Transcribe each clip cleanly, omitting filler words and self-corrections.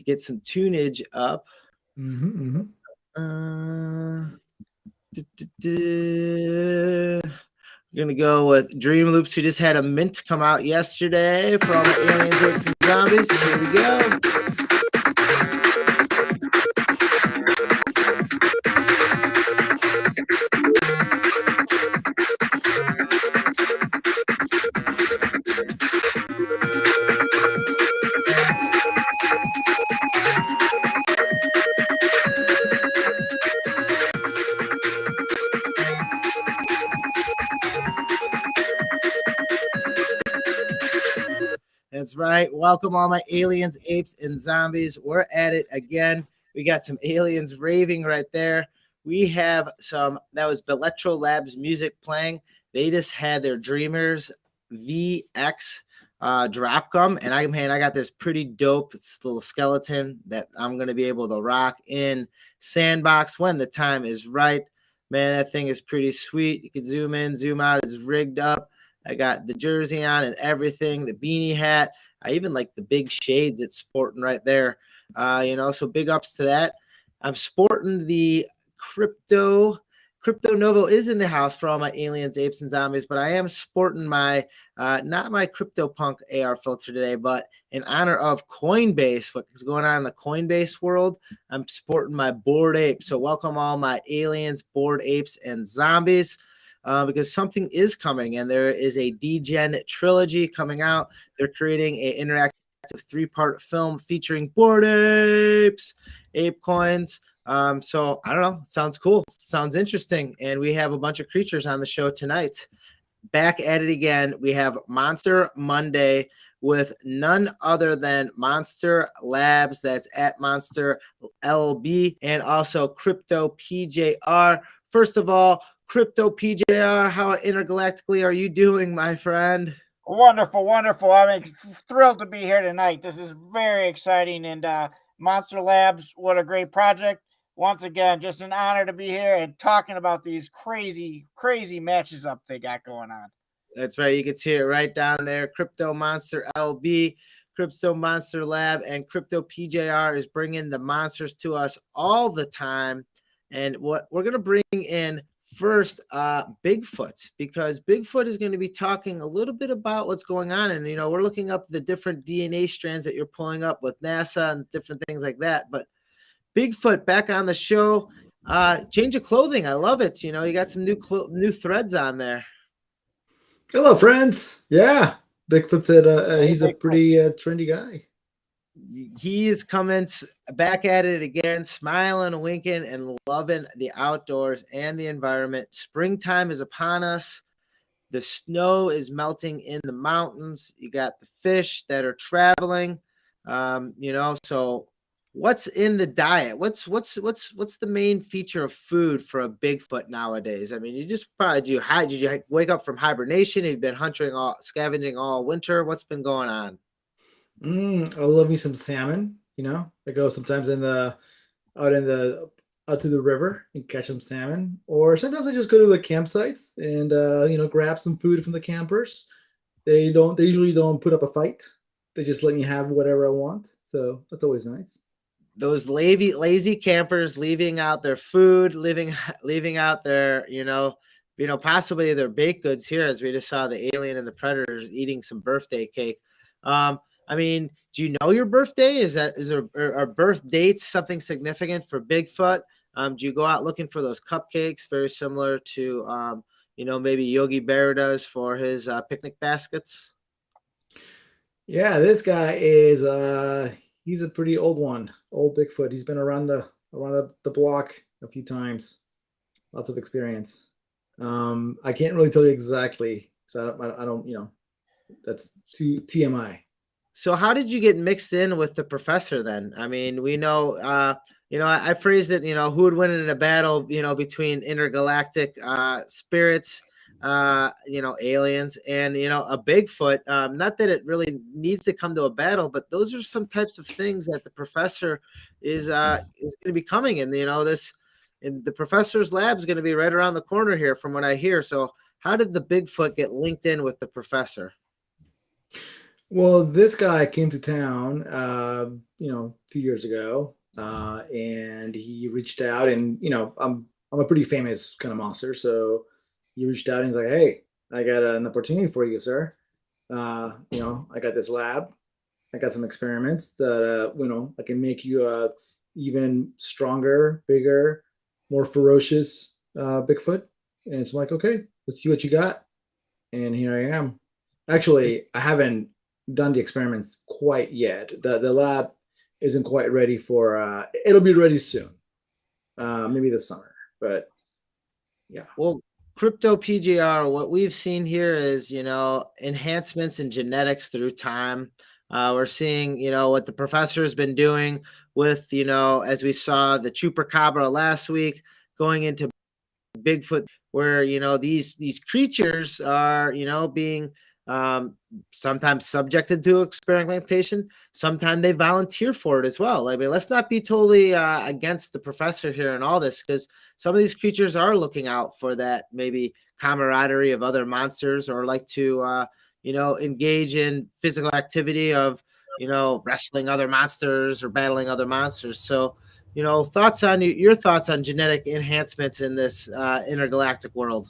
to get some tunage up. Mm-hmm. We're gonna go with Dream Loops, who just had a mint come out yesterday for all the aliens, apes, and zombies. Here we go. That's right. Welcome all my aliens, apes, and zombies. We're at it again. We got some aliens raving right there. We have some, that was Beletro Labs music playing. They just had their Dreamers VX drop come. And I got this pretty dope little skeleton that I'm going to be able to rock in Sandbox when the time is right. Man, that thing is pretty sweet. You can zoom in, zoom out. It's rigged up. I got the jersey on and everything, the beanie hat. I even like the big shades it's sporting right there. So big ups to that. I'm sporting the Crypto Novo is in the house for all my aliens, apes, and zombies, but I am sporting my, not my CryptoPunk AR filter today, but in honor of Coinbase, what's going on in the Coinbase world, I'm sporting my Bored Ape. So welcome all my aliens, Bored Apes, and zombies. Because something is coming, and there is a D-Gen trilogy coming out. They're creating an interactive 3-part film featuring Bored Apes, ape coins. So I don't know. Sounds cool. Sounds interesting. And we have a bunch of creatures on the show tonight. Back at it again. We have Monster Monday with none other than Monster Labs. That's at Monster LB, and also Crypto PJR. First of all, Crypto PJR, how intergalactically are you doing, my friend? Wonderful, wonderful. I'm thrilled to be here tonight. This is very exciting. And Monster Labs, what a great project. Once again, just an honor to be here and talking about these crazy, crazy matches up they got going on. That's right. You can see it right down there. Crypto Monster LB, Crypto Monster Lab, and Crypto PJR is bringing the monsters to us all the time. And what we're going to bring in first, Bigfoot, because Bigfoot is going to be talking a little bit about what's going on. And, we're looking up the different DNA strands that you're pulling up with NASA and different things like that. But Bigfoot back on the show, change of clothing. I love it. You got some new threads on there. Hello, friends. Yeah. Bigfoot said he's a pretty trendy guy. He is coming back at it again, smiling, winking, and loving the outdoors and the environment. Springtime is upon us. The snow is melting in the mountains. You got the fish that are traveling. So what's in the diet? What's the main feature of food for a Bigfoot nowadays? I mean, you just probably did you wake up from hibernation? Have you been scavenging all winter? What's been going on? I love me some salmon. I go sometimes out to the river and catch some salmon, or sometimes I just go to the campsites and grab some food from the campers. They usually don't put up a fight. They just let me have whatever I want. So that's always nice. Those lazy campers leaving out their food, leaving out their, possibly their baked goods here, as we just saw the alien and the predators eating some birthday cake. I mean, do you know your birthday? Is there birth dates something significant for Bigfoot? Do you go out looking for those cupcakes, very similar to, maybe Yogi Bear does for his picnic baskets? Yeah, this guy is he's a pretty old Bigfoot. He's been around the block a few times, lots of experience. I can't really tell you exactly, so I don't, that's too TMI. So how did you get mixed in with the professor then? I mean, we know, I phrased it, who would win in a battle, between intergalactic spirits, aliens and, a Bigfoot. Not that it really needs to come to a battle, but those are some types of things that the professor is going to be coming. And, the professor's lab is going to be right around the corner here from what I hear. So how did the Bigfoot get linked in with the professor? Well, this guy came to town, a few years ago, and he reached out, and I'm a pretty famous kind of monster, so he reached out and he's like, "Hey, I got an opportunity for you, sir. I got this lab. I got some experiments that I can make you a even stronger, bigger, more ferocious Bigfoot." And it's like, okay, let's see what you got. And here I am. Actually, I haven't done the experiments quite yet. The lab isn't quite ready for. It'll be ready soon, maybe this summer. But yeah. Well, crypto PGR, what we've seen here is, enhancements in genetics through time. We're seeing, what the professor has been doing with, as we saw the chupacabra last week, going into Bigfoot, where these creatures are being sometimes subjected to experimentation. Sometimes they volunteer for it as well. I mean, let's not be totally against the professor here and all this, because some of these creatures are looking out for that maybe camaraderie of other monsters, or like to engage in physical activity of wrestling other monsters or battling other monsters. So thoughts on your thoughts on genetic enhancements in this intergalactic world.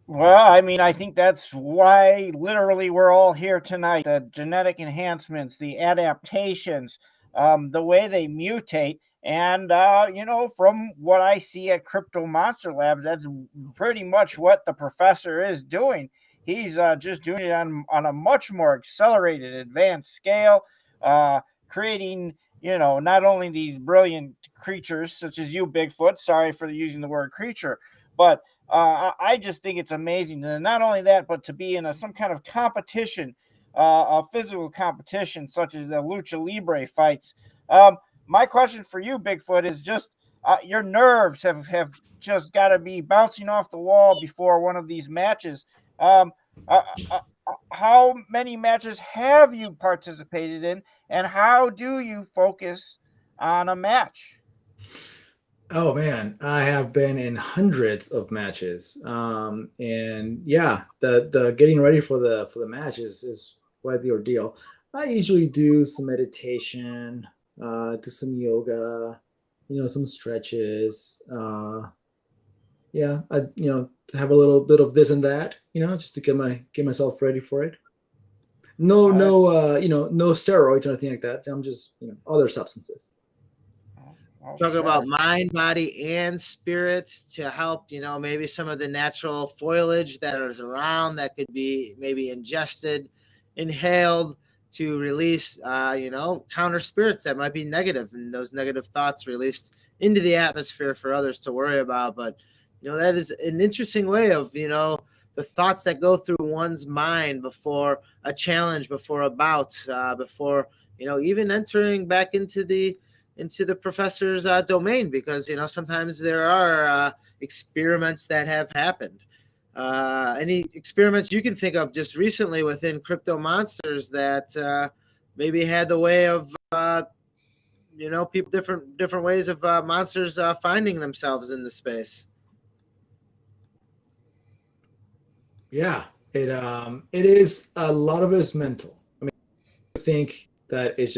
Well, I mean, I think that's why literally we're all here tonight. The genetic enhancements, the adaptations, the way they mutate. And, from what I see at Crypto Monster Labs, that's pretty much what the professor is doing. He's just doing it on a much more accelerated, advanced scale, creating, not only these brilliant creatures such as you, Bigfoot. Sorry for using the word creature, but I just think it's amazing, and not only that, but to be in some kind of competition, a physical competition such as the lucha libre fights. My question for you, Bigfoot, is just your nerves have just got to be bouncing off the wall before one of these matches. Um, uh, uh, how many matches have you participated in, and how do you focus on a match? Oh man, I have been in hundreds of matches, and yeah, the getting ready for the match is quite the ordeal. I usually do some meditation, do some yoga, some stretches. Yeah, I have a little bit of this and that, just to get myself ready for it. No, Uh, no, no steroids or anything like that. I'm just other substances. oh, Talking sure. about mind, body, and spirits to help, maybe some of the natural foliage that is around that could be maybe ingested, inhaled to release, counter spirits that might be negative, and those negative thoughts released into the atmosphere for others to worry about. But, that is an interesting way of, the thoughts that go through one's mind before a challenge, before a bout, before, even entering back into the professor's domain, because sometimes there are experiments that have happened. Any experiments you can think of just recently within crypto monsters that maybe had the way of people, different ways of monsters finding themselves in the space. Yeah, it is a lot of it is mental. I mean, I think that it's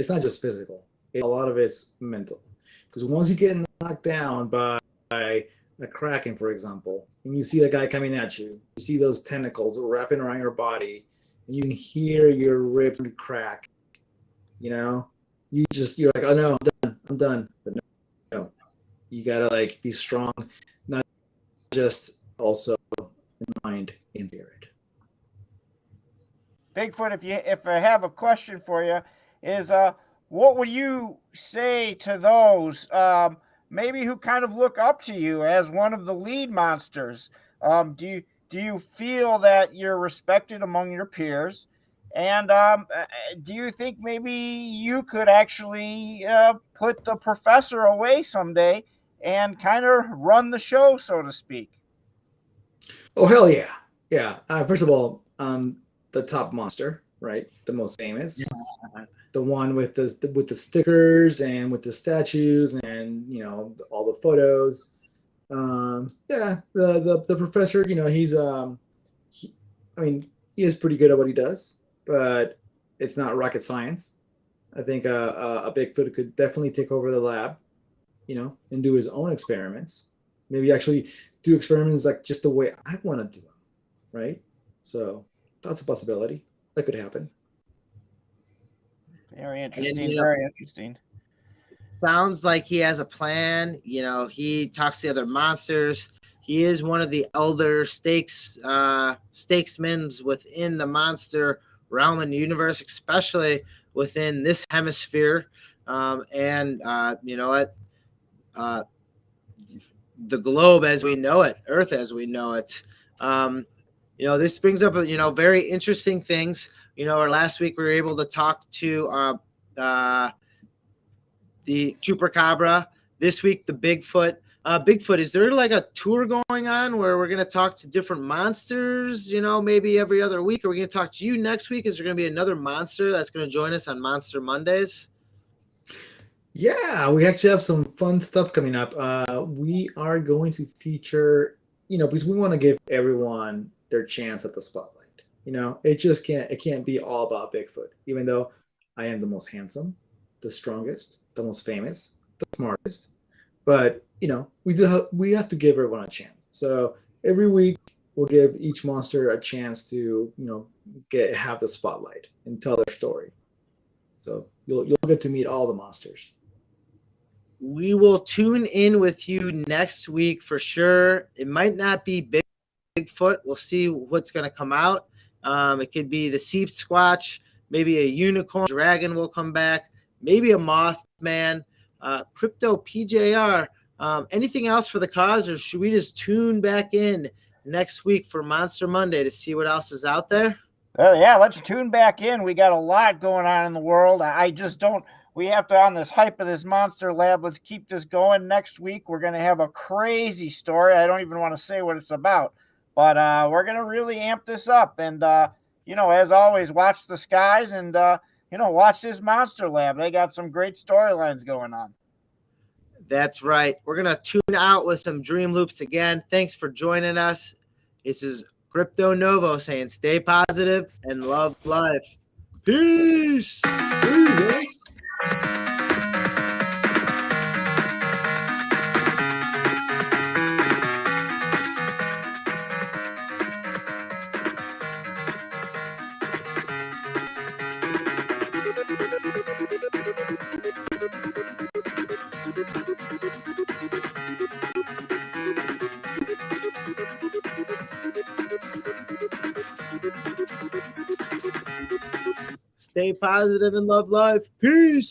not just physical. A lot of it's mental. Because once you get knocked down by a kraken, for example, and you see the guy coming at you, you see those tentacles wrapping around your body, and you can hear your ribs crack. You know, you're like, oh no, I'm done. But no, you gotta like be strong, not just also in mind and spirit. Bigfoot, if I have a question for you, is what would you say to those maybe who kind of look up to you as one of the lead monsters? Do you feel that you're respected among your peers? And do you think maybe you could actually put the professor away someday and kind of run the show, so to speak? Oh hell yeah, yeah. First of all, the top monster, right? The most famous, Yeah. the one with the stickers and with the statues and all the photos. Yeah, the professor, he's he, I mean, he is pretty good at what he does, but it's not rocket science. I think a Bigfoot could definitely take over the lab, and do his own experiments. Maybe actually do experiments like just the way I want to do them, right? So that's a possibility that could happen. Very And interesting. Very interesting. sounds like he has a plan. He talks to the other monsters. He is one of the elder statesmen within the monster realm and universe, especially within this hemisphere. And you know what? The globe as we know it, Earth as we know it. This brings up very interesting things. Or last week we were able to talk to the chupacabra. This week the Bigfoot. Bigfoot, is there like a tour going on where we're going to talk to different monsters? Maybe every other week. Are we going to talk to you next week? Is there going to be another monster that's going to join us on Monster Mondays? Yeah, we actually have some fun stuff coming up. We are going to feature, because we want to give everyone their chance at the spotlight. It can't be all about Bigfoot, even though I am the most handsome, the strongest, the most famous, the smartest. But, we have to give everyone a chance. So every week we'll give each monster a chance to, have the spotlight and tell their story. So you'll get to meet all the monsters. We will tune in with you next week for sure. It might not be Bigfoot. We'll see what's going to come out. It could be the Sea Squatch, maybe a unicorn, dragon will come back, maybe a Mothman, Crypto PJR. Anything else for the cause, or should we just tune back in next week for Monster Monday to see what else is out there? Yeah, let's tune back in. We got a lot going on in the world. I just don't. We have to, on this hype of this Monster Lab, let's keep this going. Next week, we're going to have a crazy story. I don't even want to say what it's about, but we're going to really amp this up. And, as always, watch the skies and, watch this Monster Lab. They got some great storylines going on. That's right. We're going to tune out with some Dream Loops again. Thanks for joining us. This is Crypto Novo saying stay positive and love life. Peace. Peace. Stay positive and love life. Peace.